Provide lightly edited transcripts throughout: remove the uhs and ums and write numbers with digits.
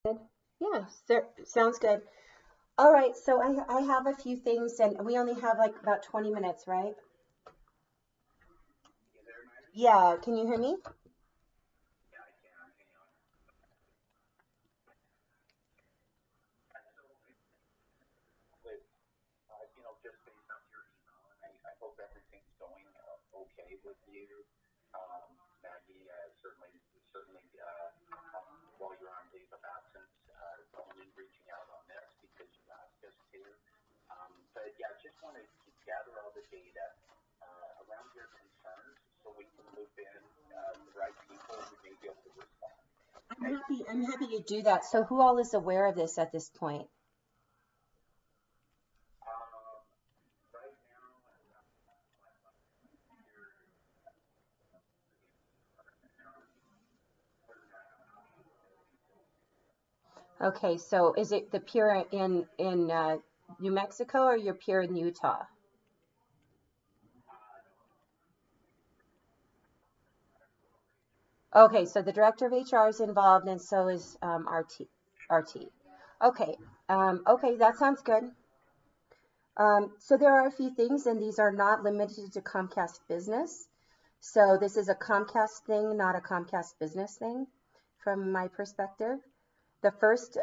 Good. Yeah, sounds good. All right, so I have a few things, and we only have like about 20 minutes, right? Yeah, can you hear me? I'm happy to do that. So who all is aware of this at this point? Okay, so is it the pier in New Mexico or your pier in Utah? Okay, so the director of HR is involved, and so is RT. RT. Okay, okay, that sounds good. So there are a few things, and these are not limited to Comcast Business. So this is a Comcast thing, not a Comcast Business thing, from my perspective. The first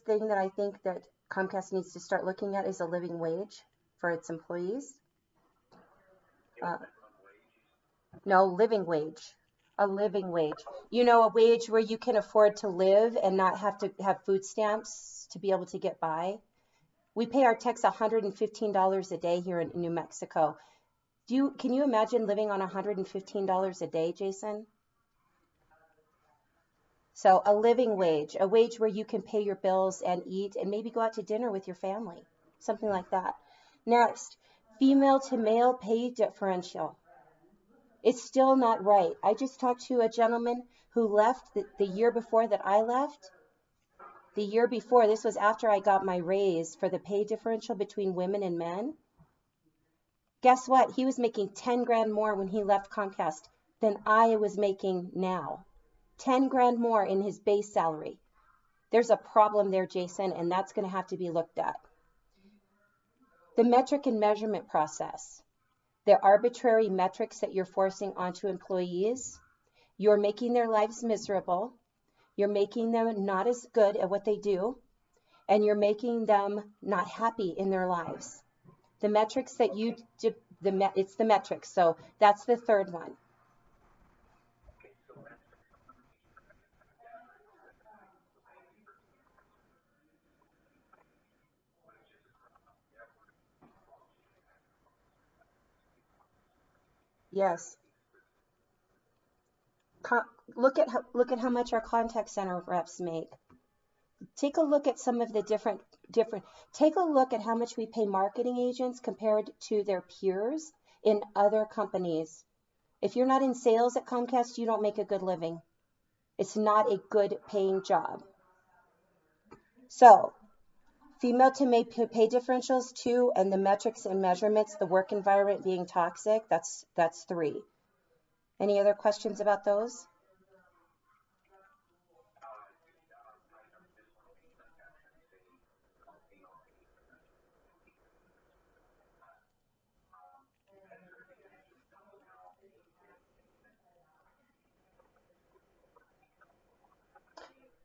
thing that I think that Comcast needs to start looking at is a living wage for its employees. Uh, no, living wage, a living wage. You know, a wage where you can afford to live and not have to have food stamps to be able to get by. We pay our techs $115 a day here in New Mexico. Can you imagine living on $115 a day, Jason? So a living wage, a wage where you can pay your bills and eat and maybe go out to dinner with your family, something like that. Next, female to male pay differential. It's still not right. I just talked to a gentleman who left the year before that I left. The year before, this was after I got my raise for the pay differential between women and men. Guess what? He was making 10 grand more when he left Comcast than I was making now. 10 grand more in his base salary. There's a problem there, Jason, and that's going to have to be looked at. The metric and measurement process, the arbitrary metrics that you're forcing onto employees, you're making their lives miserable, you're making them not as good at what they do, and you're making them not happy in their lives. The metrics that it's the metrics. So that's the third one. Yes. Look at how much our contact center reps make. Take a look at some of the different take a look at how much we pay marketing agents compared to their peers in other companies. If you're not in sales at Comcast, you don't make a good living. It's not a good paying job. So female to male pay differentials, two, and the metrics and measurements, the work environment being toxic, that's three. Any other questions about those?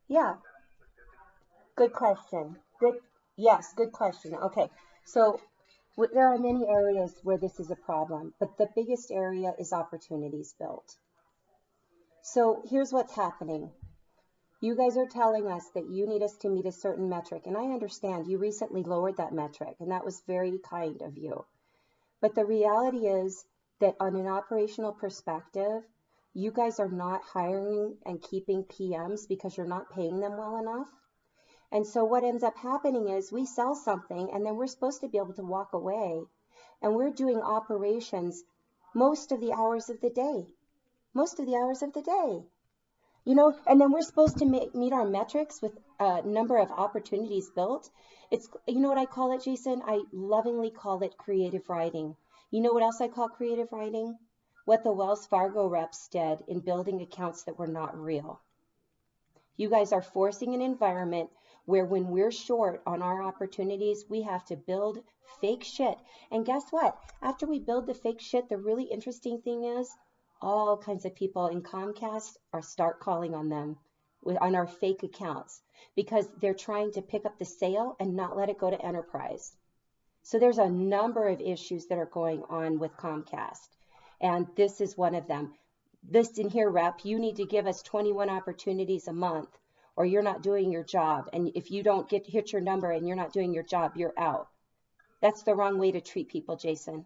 Yeah, good question. Yes, good question. Okay, so there are many areas where this is a problem, but the biggest area is opportunities built. So here's what's happening. You guys are telling us that you need us to meet a certain metric, and I understand you recently lowered that metric, and that was very kind of you. But the reality is that on an operational perspective, you guys are not hiring and keeping PMs because you're not paying them well enough. And so what ends up happening is we sell something and then we're supposed to be able to walk away and we're doing operations most of the hours of the day, most of the hours of the day. And then we're supposed to meet our metrics with a number of opportunities built. What I call it, Jason? I lovingly call it creative writing. You know what else I call creative writing? What the Wells Fargo reps did in building accounts that were not real. You guys are forcing an environment where when we're short on our opportunities, we have to build fake shit. And guess what? After we build the fake shit, the really interesting thing is all kinds of people in Comcast are start calling on them on our fake accounts because they're trying to pick up the sale and not let it go to enterprise. So there's a number of issues that are going on with Comcast, and this is one of them. Listen here, rep, you need to give us 21 opportunities a month or you're not doing your job. And if you don't hit your number and you're not doing your job, you're out. That's the wrong way to treat people, Jason.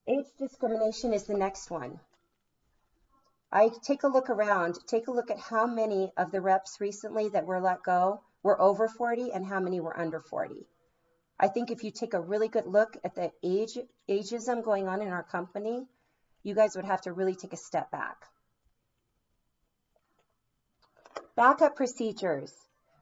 Age discrimination is the next one. I take a look around, take a look at how many of the reps recently that were let go were over 40 and how many were under 40. I think if you take a really good look at the ageism going on in our company, you guys would have to really take a step back. Backup procedures.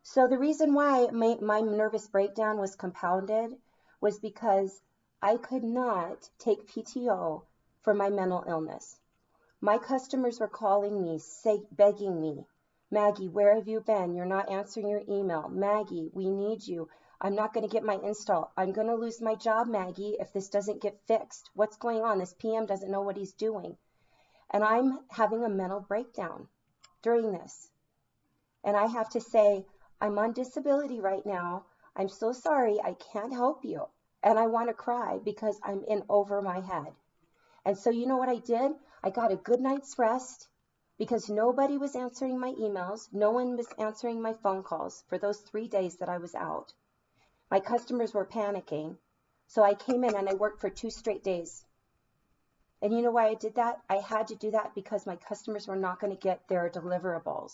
So the reason why my nervous breakdown was compounded was because I could not take PTO for my mental illness. My customers were calling me, begging me, Maggie, where have you been? You're not answering your email. Maggie, we need you. I'm not going to get my install. I'm going to lose my job, Maggie, if this doesn't get fixed. What's going on? This PM doesn't know what he's doing. And I'm having a mental breakdown during this. And I have to say, I'm on disability right now. I'm so sorry. I can't help you. And I want to cry because I'm in over my head. And so you know what I did? I got a good night's rest because nobody was answering my emails. No one was answering my phone calls for those 3 days that I was out. My customers were panicking. So I came in and I worked for 2 straight days. And you know why I did that? I had to do that because my customers were not going to get their deliverables.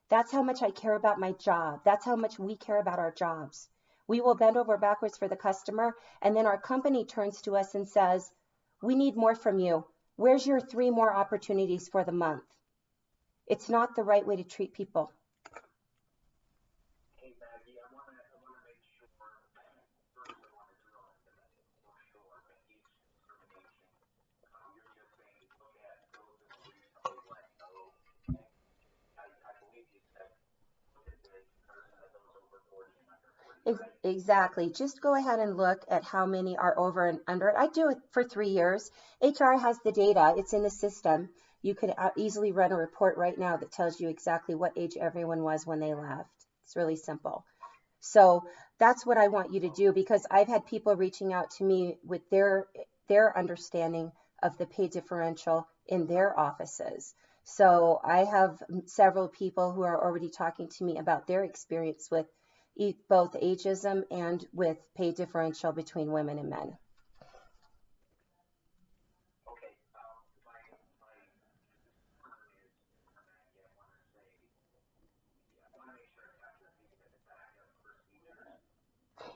That's how much I care about my job. That's how much we care about our jobs. We will bend over backwards for the customer, and then our company turns to us and says, we need more from you. Where's your 3 more opportunities for the month? It's not the right way to treat people. Exactly. Just go ahead and look at how many are over and under it. I do it for 3 years. HR has the data. It's in the system. You could easily run a report right now that tells you exactly what age everyone was when they left. It's really simple. So that's what I want you to do because I've had people reaching out to me with their understanding of the pay differential in their offices. So I have several people who are already talking to me about their experience with both ageism and with pay differential between women and men.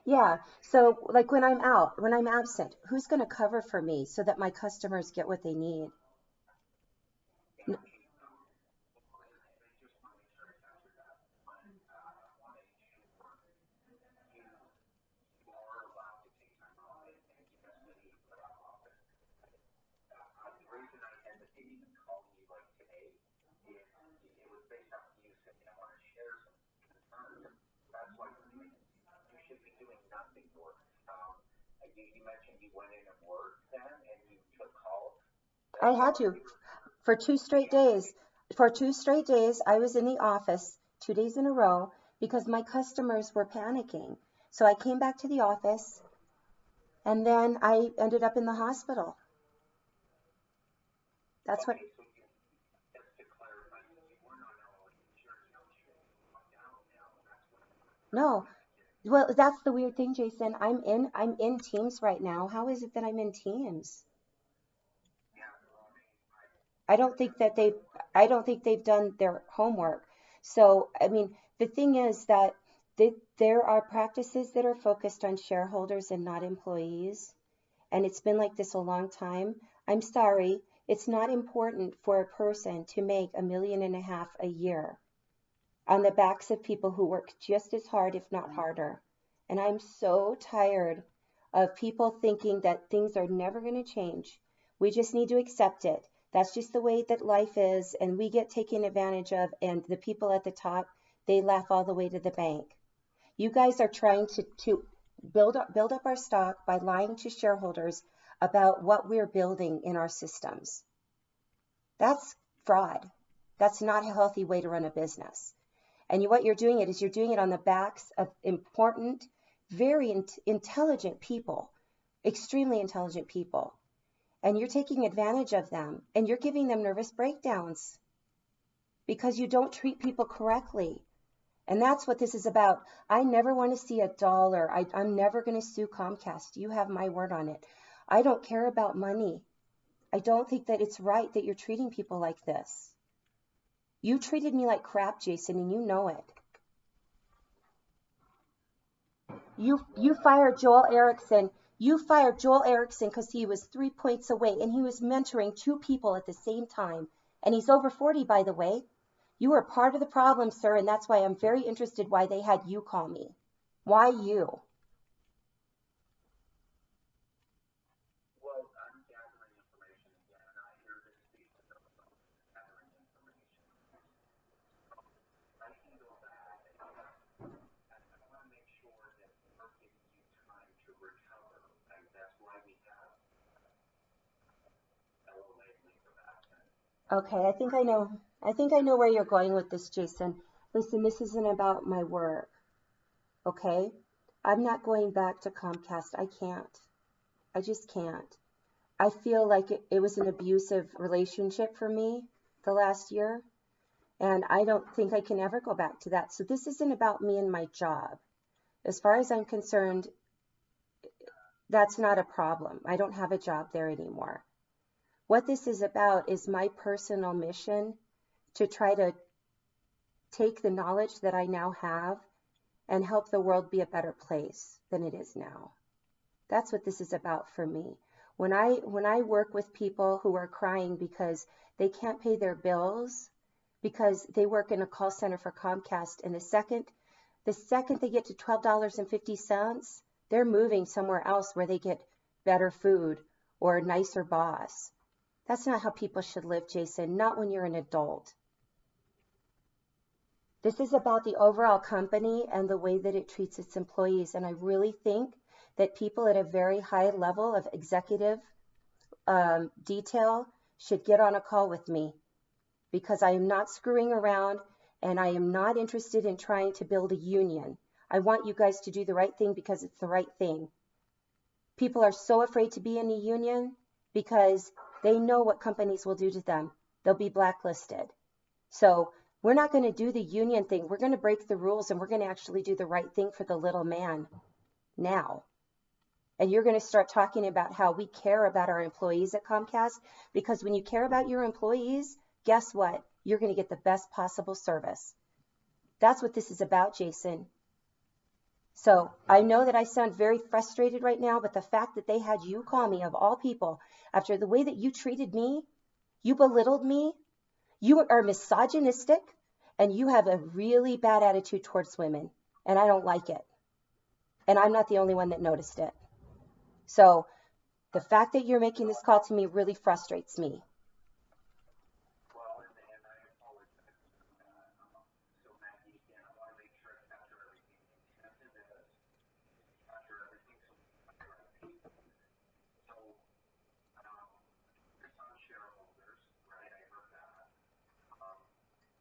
Yeah. So like when I'm out, when I'm absent, who's going to cover for me so that my customers get what they need? I had to for 2 straight days. For 2 straight days, I was in the office 2 days in a row because my customers were panicking. So I came back to the office and then I ended up in the hospital. That's what, no. Well, that's the weird thing, Jason. I'm in Teams right now. How is it that I'm in Teams? I don't think that they've done their homework. So, I mean, the thing is that there are practices that are focused on shareholders and not employees, and it's been like this a long time. I'm sorry, it's not important for a person to make 1.5 million a year on the backs of people who work just as hard, if not harder. And I'm so tired of people thinking that things are never going to change. We just need to accept it. That's just the way that life is, and we get taken advantage of, and the people at the top, they laugh all the way to the bank. You guys are trying to build up our stock by lying to shareholders about what we're building in our systems. That's fraud. That's not a healthy way to run a business. And what you're doing it is you're doing it on the backs of important, very intelligent people, extremely intelligent people. And you're taking advantage of them, and you're giving them nervous breakdowns because you don't treat people correctly. And that's what this is about. I never want to see a dollar. I'm never going to sue Comcast. You have my word on it. I don't care about money. I don't think that it's right that you're treating people like this. You treated me like crap, Jason, and you know it. You fired Joel Erickson. You fired Joel Erickson because he was 3 points away, and he was mentoring 2 people at the same time. And he's over 40, by the way. You were part of the problem, sir, and that's why I'm very interested why they had you call me. Why you? Well, I'm gathering information again, and I hear this speak about gathering information. I handle that, and I want to make sure that we're giving you time to recover. And that's why we have LOA leave of absence. Okay, I think I know where you're going with this, Jason. Listen, this isn't about my work, okay? I'm not going back to Comcast. I can't. I just can't. I feel like it was an abusive relationship for me the last year, and I don't think I can ever go back to that. So this isn't about me and my job. As far as I'm concerned, that's not a problem. I don't have a job there anymore. What this is about is my personal mission to try to take the knowledge that I now have and help the world be a better place than it is now. That's what this is about for me. When I work with people who are crying because they can't pay their bills because they work in a call center for Comcast, and the second they get to $12.50, they're moving somewhere else where they get better food or a nicer boss. That's not how people should live, Jason, not when you're an adult. This is about the overall company and the way that it treats its employees, and I really think that people at a very high level of executive detail should get on a call with me, because I am not screwing around, and I am not interested in trying to build a union. I want you guys to do the right thing because it's the right thing. People are so afraid to be in a union because they know what companies will do to them. They'll be blacklisted. So we're not going to do the union thing. We're going to break the rules, and we're going to actually do the right thing for the little man now. And you're going to start talking about how we care about our employees at Comcast, because when you care about your employees, guess what? You're going to get the best possible service. That's what this is about, Jason. So I know that I sound very frustrated right now, but the fact that they had you call me, of all people, after the way that you treated me, you belittled me, you are misogynistic, and you have a really bad attitude towards women, and I don't like it. And I'm not the only one that noticed it. So the fact that you're making this call to me really frustrates me. Well, and I apologize. So, Maggie, again, I want to make sure I capture everything. The intent of this is to capture everything so we can capture everything. So, it's on shareholders, right? I heard that.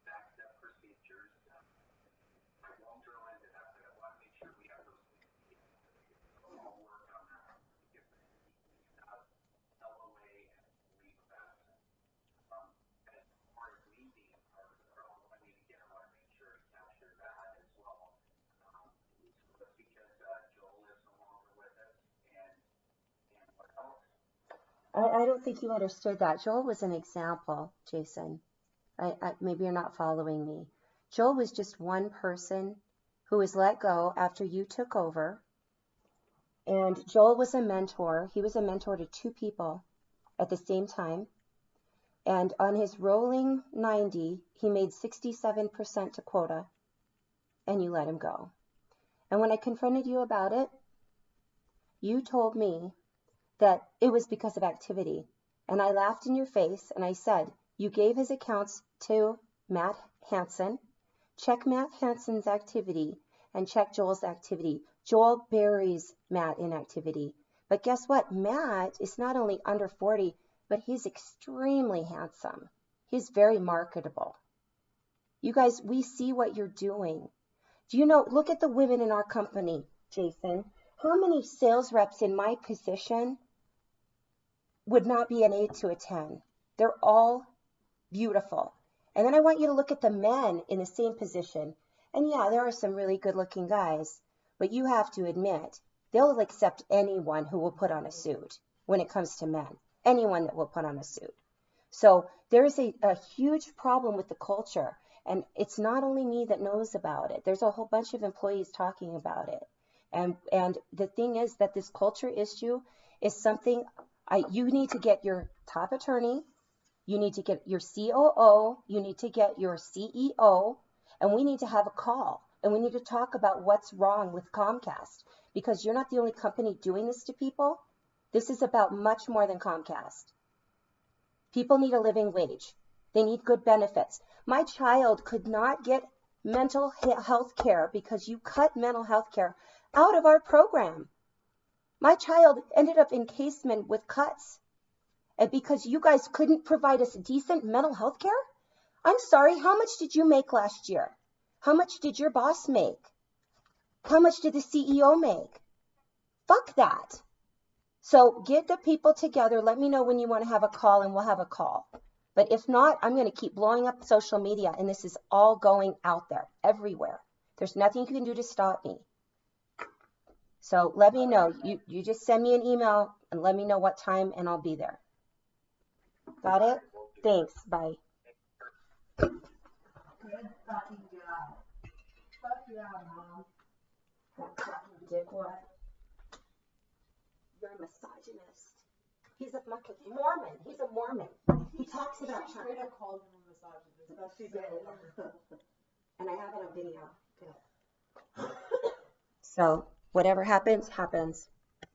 Backstep procedures. I won't drill into that, but I want to make sure we have those things. So I'll work on that. If we have LOA and leave of absence. As far as me being part of the problem, I mean, again, I want to make sure to capture that as well. But because Joel is no longer with us, and what else? I don't think you understood that. Joel was an example, Jason. Maybe you're not following me. Joel was just one person who was let go after you took over. And Joel was a mentor. He was a mentor to 2 people at the same time. And on his rolling 90, he made 67% to quota, and you let him go. And when I confronted you about it, you told me that it was because of activity. And I laughed in your face and I said, you gave his accounts to Matt Hansen. Check Matt Hansen's activity and check Joel's activity. Joel buries Matt in activity. But guess what? Matt is not only under 40, but he's extremely handsome. He's very marketable. You guys, we see what you're doing. Do you know, look at the women in our company, Jason. How many sales reps in my position would not be an 8 to a 10? They're all beautiful. And then I want you to look at the men in the same position. And yeah, there are some really good looking guys, but you have to admit, they'll accept anyone who will put on a suit when it comes to men. Anyone that will put on a suit. So there is a huge problem with the culture. And it's not only me that knows about it. There's a whole bunch of employees talking about it. And the thing is that this culture issue is something you need to get your top attorney, you need to get your COO, you need to get your CEO, and we need to have a call. And we need to talk about what's wrong with Comcast, because you're not the only company doing this to people. This is about much more than Comcast. People need a living wage. They need good benefits. My child could not get mental health care because you cut mental health care out of our program. My child ended up in casement with cuts. And because you guys couldn't provide us decent mental health care? I'm sorry, how much did you make last year? How much did your boss make? How much did the CEO make? Fuck that. So get the people together. Let me know when you want to have a call and we'll have a call. But if not, I'm going to keep blowing up social media, and this is all going out there everywhere. There's nothing you can do to stop me. So let me know. You just send me an email and let me know what time and I'll be there. Got it? Thanks. Bye. Good fucking job. Fuck yeah, Mom. That fucking dickwad. You're a misogynist. He's a fucking Mormon. He's a Mormon. He talks about She straight up called him a misogynist. But she did. And I have it on video. Good. So whatever happens, happens.